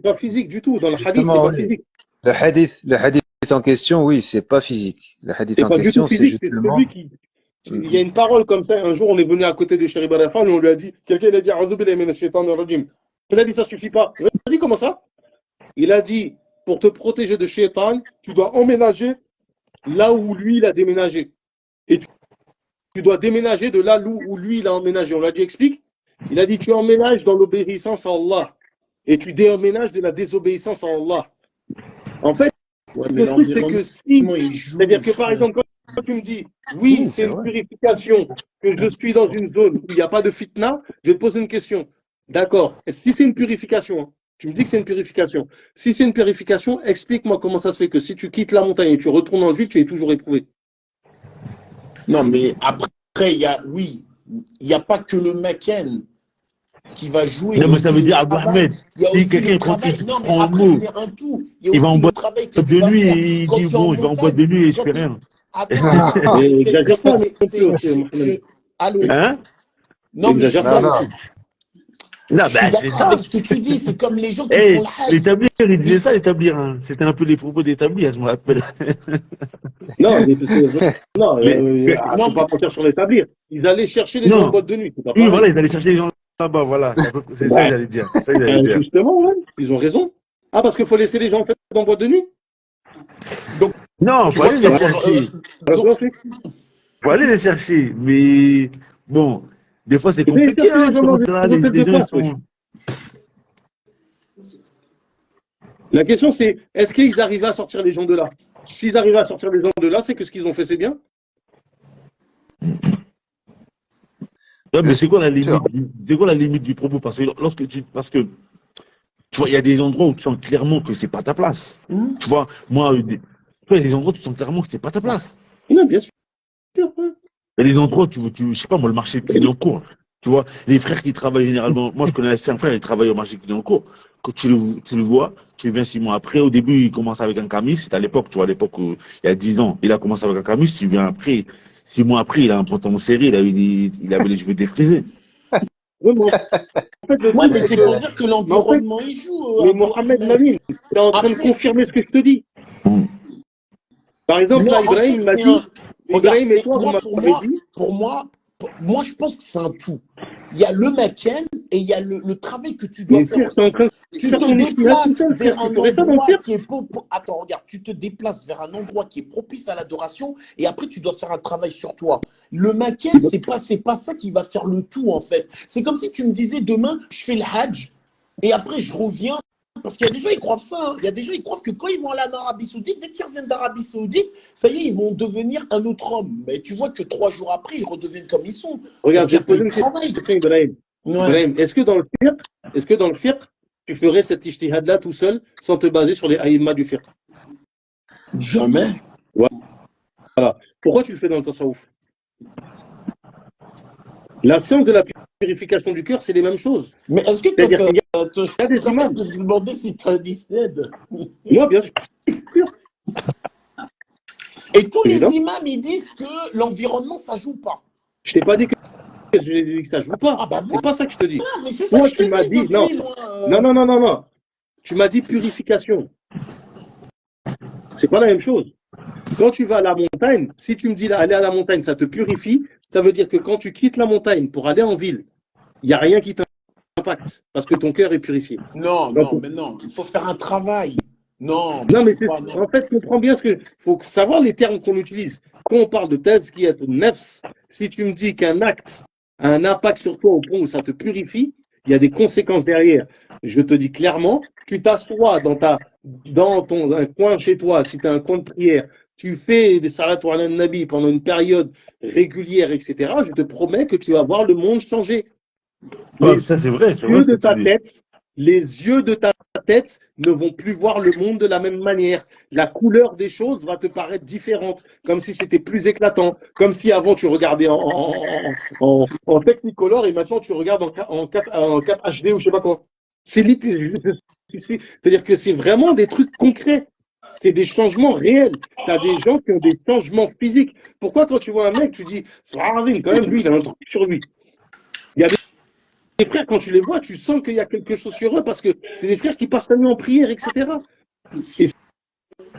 pas physique du tout. Dans le hadith, c'est justement, pas oui. physique. Le hadith en question, oui, c'est pas physique. Le hadith C'est en pas du tout question, c'est physique, c'est justement. celui qui. Il y a une parole comme ça. Un jour, on est venu à côté de Sherib Arafat et on lui a dit, quelqu'un il a dit, A'udhu billahi minash shaitanir rajim. Il a dit, ça suffit pas. Il a dit, comment ça? Il a dit, pour te protéger de shaitan, tu dois emménager là où lui, il a déménagé. Et tu dois déménager de là où lui, il a emménagé. On l'a dit, explique. Il a dit, tu emménages dans l'obéissance à Allah. Et tu déménages de la désobéissance à Allah. En fait, Ouais, mais le truc, c'est que si, il joue. c'est-à-dire que par exemple, quand tu me dis, oui, Oui, c'est c'est une vrai. purification, que je suis dans une zone où il n'y a pas de fitna, je vais te poser une question. D'accord. Et si c'est une purification, hein, tu me dis que c'est une purification. Si c'est une purification, explique-moi comment ça se fait que si tu quittes la montagne et tu retournes en ville, tu es toujours éprouvé. Non, mais après, il y a, oui, il n'y a pas que le Maken qui va jouer. Non, Il y a mais ça aussi veut le dire, Abou travail. Ahmed, Il y a si aussi quelqu'un le travail. Non, mais prend le après, mot, c'est un tout. Il y a il va en aussi le boîte travail que tu de vas nuit faire. et il Quand dit, tu es en bon, je vais en boîte de montagne, nuit et je quand fais tu... rien. Attends, Et exagère pas non plus, Mohamed. Allô? Hein? Non, mais je suis Exagère pas non d'accord. plus. Non, Je suis ben, c'est d'accord ça. avec ce que tu dis. C'est comme les gens qui Eh, font le hajj. l'établir, il disait Ils ça, font... l'établir. Hein. C'était un peu les propos d'établir, je me rappelle. Non, mais non, Les- Non, faut pas mentir sur l'établir. Ils allaient chercher les gens en Non, boîte de nuit, c'est pas oui, voilà, pareil. ils allaient chercher les gens là-bas, voilà. C'est ça que Bah, j'allais dire. C'est ça que j'allais dire. justement, ouais, ils ont raison. Ah, parce qu'il faut laisser les gens en fait en boîte de nuit. donc, Non, tu faut vois aller qu'il y les a... chercher. donc, Faut aller les chercher. Mais bon, des fois c'est Tu peux compliqué, chercher hein. les gens dans des Là, hôtels les de gens, ils place, wesh. sont. La question c'est, est-ce qu'ils arrivaient à sortir les gens de là? S'ils arrivaient à sortir les gens de là, c'est que ce qu'ils ont fait, c'est bien. Ouais, mais c'est quoi la Sûr. limite, c'est quoi la limite du propos? Parce que tu vois, il y a des endroits où tu sens clairement que c'est pas ta place. Tu vois, moi, tu vois, il y a des endroits où tu sens clairement que c'est pas ta place. Non, bien sûr. Ouais. Il y a des endroits où je sais pas, moi, le marché de Clignancourt, tu vois, les frères qui travaillent généralement, moi, je connais un frère, il travaille au marché de Clignancourt. Quand tu le vois, tu viens 6 mois après, au début, il commence avec un camis, c'était à l'époque, tu vois, à l'époque, où, il y a 10 ans, il a commencé avec un camis, tu viens après, 6 mois après, il a un pantalon serré, il avait les cheveux défrisés. Ouais, mais en fait, le ouais, truc, mais c'est c'est que, pour dire que l'environnement, il joue. mais Mohamed Mamine, tu es en train de Après, confirmer ce que je te dis. Par exemple, non, là, en Ibrahim fait, il m'a c'est dit, un... Regarde, Ibrahim et c'est toi, vous moi, m'avez dit, moi, je pense que c'est un tout. Il y a le Maken et il y a le travail que tu dois mais faire frère, t'es en aussi. train de Tu faire te ton ijtihad tout déplaces seul, frère. vers Tu un ferais ça dans le endroit cirque. qui est attends, regarde, tu te déplaces vers un endroit qui est propice à l'adoration et après tu dois faire un travail sur toi. Le Maken, c'est pas ça qui va faire le tout en fait. C'est comme si tu me disais demain, je fais le Hajj et après je reviens. Parce qu'il y a des gens, ils croient ça. Hein. Il y a des gens, ils croient que quand ils vont aller en Arabie Saoudite, dès qu'ils reviennent d'Arabie Saoudite, ça y est, ils vont devenir un autre homme. Mais tu vois que 3 jours après, ils redeviennent comme ils sont. Regarde, Parce je qu'il vais y te a poser plus une de travail. question, Ibrahim. Ouais. Ibrahim, est-ce que dans le fiqh, tu ferais cet ijtihad-là tout seul, sans te baser sur les aïmmas du fiqh? Jamais. Voilà. Pourquoi tu le fais dans le tasawwuf? La science de la purification du cœur, c'est les mêmes choses. Mais est-ce que C'est-à-dire qu'il y tu a des imams. te demander si tu as un Disney? Moi, bien sûr. Et tous les Évidemment. imams, ils disent que l'environnement, ça joue pas. Je t'ai pas dit que ça joue pas. Ah bah C'est voilà, pas ça que je te dis. mais c'est ça Toi, que je te tu m'as dis dit, depuis, non. moi. Non. Tu m'as dit purification. C'est pas la même chose. Quand tu vas à la montagne, si tu me dis aller à la montagne, ça te purifie, ça veut dire que quand tu quittes la montagne pour aller en ville, il n'y a rien qui t'impacte parce que ton cœur est purifié. Non, Donc, non, mais non, il faut faire un travail. Non, non, mais pas, non. en fait, comprends bien ce que. Il faut savoir les termes qu'on utilise. Quand on parle de tazkiyat nafs, si tu me dis qu'un acte a un impact sur toi au point où ça te purifie, il y a des conséquences derrière. Je te dis clairement, tu t'assois dans un coin chez toi, si tu as un coin de prière, tu fais des salatu ala nabi pendant une période régulière, etc. Je te promets que tu vas voir le monde changer. Ouais, ça, c'est vrai, Les yeux de ta tête tête ne vont plus voir le monde de la même manière. La couleur des choses va te paraître différente, comme si c'était plus éclatant, comme si avant tu regardais en Technicolor et maintenant tu regardes en 4 HD ou je sais pas quoi. C'est-à-dire que c'est vraiment des trucs concrets. C'est des changements réels. Tu as des gens qui ont des changements physiques. Pourquoi quand tu vois un mec, tu dis, quand même, lui, il a un truc sur lui. Il y a des frères, quand tu les vois, tu sens qu'il y a quelque chose sur eux parce que c'est des frères qui passent la nuit en prière, etc. Et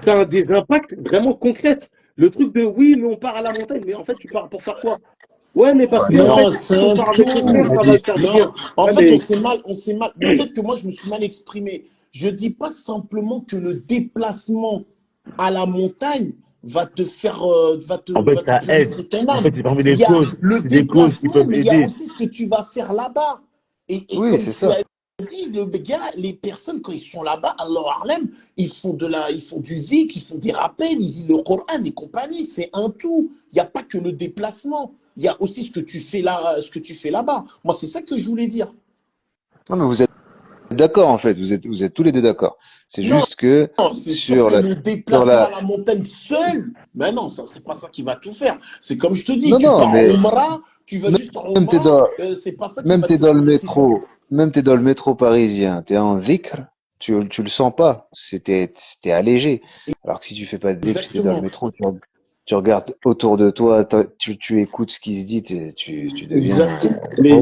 ça a des impacts vraiment concrets. Le truc de oui, mais on part à la montagne, mais en fait, tu pars pour faire quoi? Ouais, mais parce que Non, c'est on un part tout. avec les frères, ça va te faire du bien. En Ouais, fait, mais on s'est mal. Peut-être que moi, je me suis mal exprimé. Je dis pas simplement que le déplacement à la montagne va te faire, En fait, va ça te aide. purifier ton En âme. fait, c'est parmi Il les y a causes. le C'est des causes qui déplacement, peuvent mais il y a aider. aussi ce que tu vas faire là-bas. Et Oui, comme c'est tu ça. as dit, le gars, les personnes, quand ils sont là-bas, alors Harlem, ils font du zik, ils font des rappels, ils lisent le Coran et compagnie. C'est un tout. Il n'y a pas que le déplacement. Il y a aussi ce que tu fais là-bas. Moi, c'est ça que je voulais dire. Non, mais vous êtes d'accord en fait. Vous êtes tous les deux d'accord. C'est Non, juste que c'est sûr que le sur déplacement à la. la montagne seul, mais non, ça, c'est pas ça qui va tout faire. C'est comme je te dis, Non, tu non, pars en mais Umrah, tu vas juste en même t'es Umrah, dans, c'est pas ça qui même va t'es te dans le purifier. métro, t'es dans le métro parisien, t'es en dhikr, tu le sens pas. C'était allégé. Alors que si tu fais pas de dhikr, t'es dans le Exactement. métro, tu regardes autour de toi, tu écoutes ce qui se dit, tu deviens Exactement. mais heureux.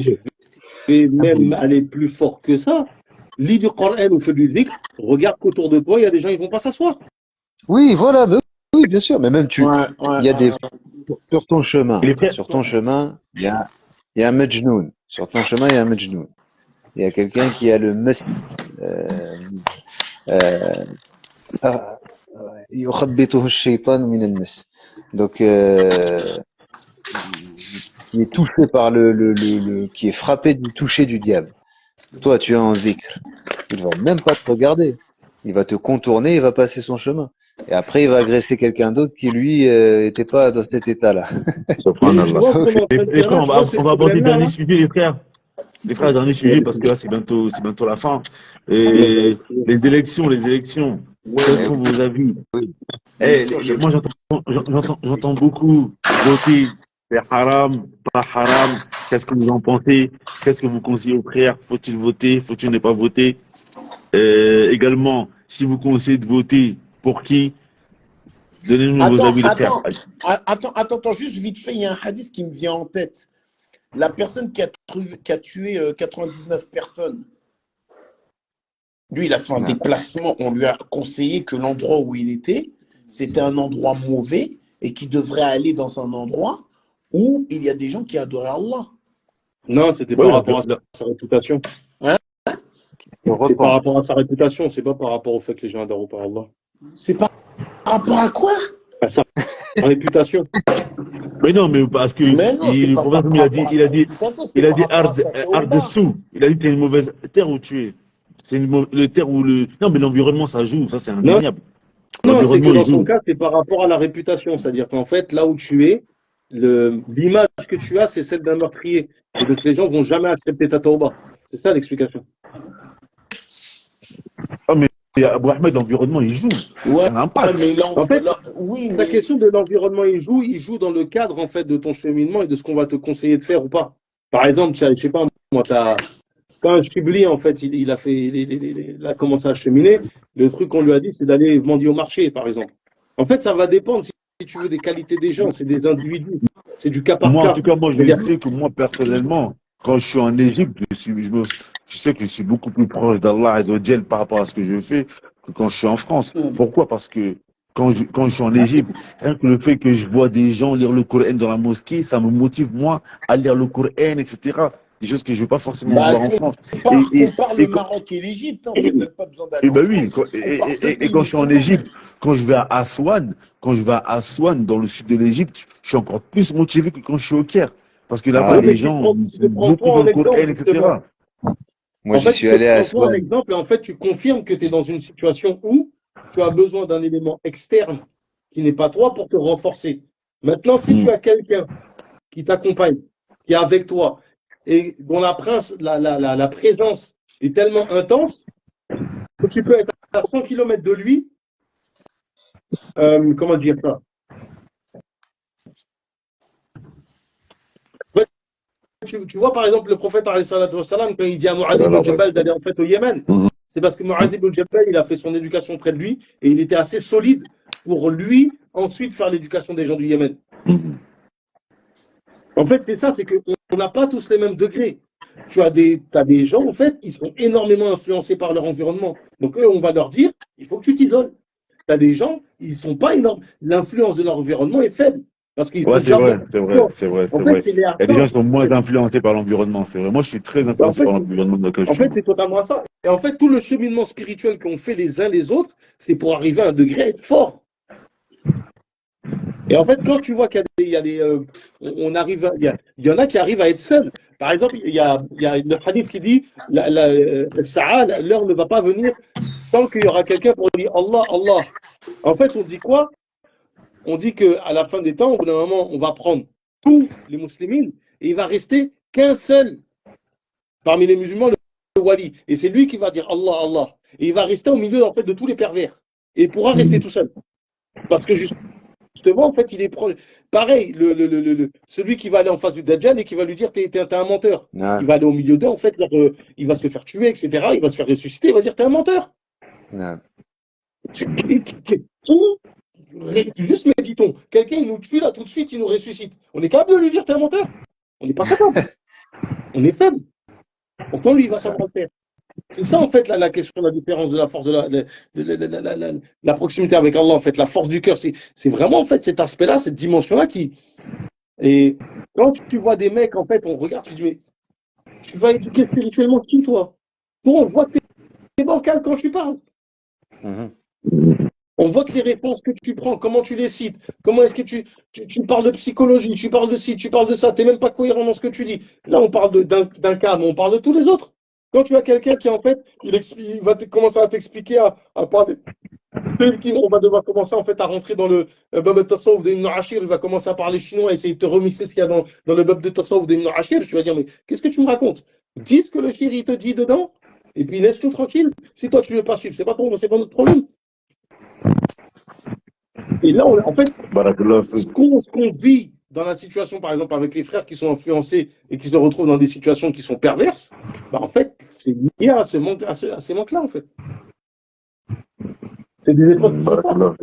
je vais même aller plus fort que ça. Lis du Coran ou fais du zikr, regarde qu'autour de toi, il y a des gens, ils vont pas s'asseoir. Oui, voilà, mais oui, bien sûr. Mais même Ouais, il y a des, ouais. sur ton Et chemin, les frères, il y a un Majnoun. Sur ton chemin, il y a un Majnoun. Il y a quelqu'un qui a le mas, euh, euh, ah, يخبطه الشيطان من المس. Donc, qui est touché par qui est frappé du toucher du diable. Toi, tu es en dhikr. Il va même pas te regarder. Il va te contourner, il va passer son chemin. Et après, il va agresser quelqu'un d'autre qui, lui, était pas dans cet état-là. Mais tu subhanallah. vois ce qu'on est en train de Les dire frères, là, tu vois ce on va aborder le problème-là, dernier là? sujet, les frères. Les frères, dernier sujet, parce que là, c'est bientôt la fin. Et les élections, quels Mais sont vos avis? oui, Moi, j'entends beaucoup voter, c'est haram, pas haram. Qu'est-ce que vous en pensez? Qu'est-ce que vous conseillez aux frères? Faut-il voter? Faut-il ne pas voter? Également, si vous conseillez de voter, pour qui? Donnez-nous vos avis, les frères. Attends, juste vite fait, il y a un hadith qui me vient en tête. La personne qui a tué 99 personnes, lui, il a fait un non. déplacement. On lui a conseillé que l'endroit où il était, c'était un endroit mauvais et qu'il devrait aller dans un endroit où il y a des gens qui adoraient Allah. Non, c'était Ouais, par rapport à sa réputation. Hein? C'est par rapport à sa réputation, c'est pas par rapport au fait que les gens adorent par Allah. C'est par rapport à quoi? À sa réputation. Mais non, mais parce que Mais non, c'est le pas prophète, par il a rapport à sa dit, réputation, il c'est a par dit rapport à sa art théorie. dessous. Il a dit c'est une mauvaise terre où tu es. C'est le terre où le. Non, mais l'environnement, ça joue, ça c'est Non, indéniable. non, c'est que L'environnement, il dans son joue. cas, c'est par rapport à la réputation. C'est-à-dire qu'en fait, là où tu es, l'image que tu as, c'est celle d'un meurtrier. Et donc les gens vont jamais accepter ta tauba. C'est ça l'explication. Ah, mais Abou Ahmed, l'environnement, il joue. Ouais, Ça a un impact. mais En fait, oui, la mais question de l'environnement, il joue dans le cadre en fait de ton cheminement et de ce qu'on va te conseiller de faire ou pas. Par exemple, je sais pas, moi, quand un Chibli, en fait, il a fait, il a commencé à cheminer, le truc qu'on lui a dit, c'est d'aller mendier au marché, par exemple. En fait, ça va dépendre si tu veux des qualités des gens, c'est des individus, c'est du cas par Moi, en cas. tout cas, moi, je C'est-à-dire, sais que moi, personnellement, quand je suis en Égypte, je sais que je suis beaucoup plus proche d'Allah Azzawajal par rapport à ce que je fais que quand je suis en France. Pourquoi? Parce que quand je suis en Égypte, rien que le fait que je vois des gens lire le Coran dans la mosquée, ça me motive, moi, à lire le Coran, etc. Des choses que je ne vais pas forcément voir en France. compare le Maroc et l'Égypte, hein, tu n'as même pas besoin d'aller en ben oui, France. Compare deux et pays quand je suis en musulmans. Égypte, quand je vais à Aswan, dans le sud de l'Égypte, je suis encore plus motivé que quand je suis au Caire. Parce que là-bas, Ah, les mais gens, ils tu te sont prends beaucoup toi dans en le Coran, exemple, etc. justement. moi, En j'y fait, suis tu te allé à prends toi en Aswan. exemple et en fait, tu confirmes que tu es dans une situation où tu as besoin d'un élément externe qui n'est pas toi pour te renforcer. Maintenant, si tu as quelqu'un qui t'accompagne, qui est avec toi et dont la présence est tellement intense que tu peux être à 100 km de lui, comment dire ça? Tu vois, par exemple, le prophète, alayhi salatu wassalam, quand il dit à Mu'adh ibn Jabal d'aller en fait au Yémen, c'est parce que Mu'adh ibn Jabal, il a fait son éducation près de lui et il était assez solide pour lui ensuite faire l'éducation des gens du Yémen. En fait, c'est ça, c'est qu'on n'a pas tous les mêmes degrés. T'as des gens, en fait, ils sont énormément influencés par leur environnement. Donc, eux, on va leur dire, il faut que tu t'isoles. Tu as des gens, ils ne sont pas énormes. L'influence de leur environnement est faible. Parce qu'ils Ouais, sont c'est vrai. En fait, c'est Il y a des gens qui sont moins influencés par l'environnement, c'est vrai. Moi, je suis très influencé par l'environnement dans lequel je En suis. fait, c'est totalement ça. Et en fait, tout le cheminement spirituel qu'on fait les uns les autres, c'est pour arriver à un degré à être fort. Et en fait, quand tu vois qu'il y a des, il y en a qui arrivent à être seuls. Par exemple, il y a le hadith qui dit l'heure ne va pas venir tant qu'il y aura quelqu'un pour dire Allah, Allah. En fait, on dit quoi? On dit qu'à la fin des temps, au bout d'un moment, on va prendre tous les musulmans et il va rester qu'un seul parmi les musulmans, le wali. Et c'est lui qui va dire Allah, Allah. Et il va rester au milieu en fait, de tous les pervers. Et il pourra rester tout seul. Parce que justement, en fait, il est proche. Pareil, celui qui va aller en face du Dajjal et qui va lui dire t'es un menteur. Ouais. Il va aller au milieu d'eux, en fait, il va se faire tuer, etc. Il va se faire ressusciter, il va dire t'es un menteur. Ouais. Juste méditons. Quelqu'un, il nous tue là tout de suite, il nous ressuscite. On est capable de lui dire t'es un menteur? On n'est pas capable. On est faible. Pourtant, lui, il va savoir le faire. C'est ça, en fait, la question, la différence de la force de la proximité avec Allah, en fait, la force du cœur. C'est vraiment, en fait, cet aspect-là, cette dimension-là qui. Et quand tu vois des mecs, en fait, on regarde, tu dis, mais tu vas éduquer spirituellement qui, toi? Toi, on voit que t'es bancal quand tu parles. On voit que les réponses que tu prends, comment tu les cites, comment est-ce que tu parles de psychologie, tu parles de ci, tu parles de ça, tu n'es même pas cohérent dans ce que tu dis. Là, on parle d'un cas, mais on parle de tous les autres. Quand tu as quelqu'un qui, en fait, il va commencer à t'expliquer, à parler, on va devoir commencer, en fait, à rentrer dans le Bab de Tasawwuf d'Ibn Ashir, il va commencer à parler chinois, essayer de te remixer ce qu'il y a dans le Bab de Tasawwuf d'Ibn Ashir, tu vas dire, mais qu'est-ce que tu me racontes? Dis ce que le shir, il te dit dedans, et puis laisse-nous tranquille. Si toi, tu ne veux pas suivre, c'est pas notre problème. Et là, en fait, ce qu'on vit dans la situation, par exemple, avec les frères qui sont influencés et qui se retrouvent dans des situations qui sont perverses, bah, en fait, c'est lié à ces manques-là, en fait. C'est des épreuves qui sont fortes.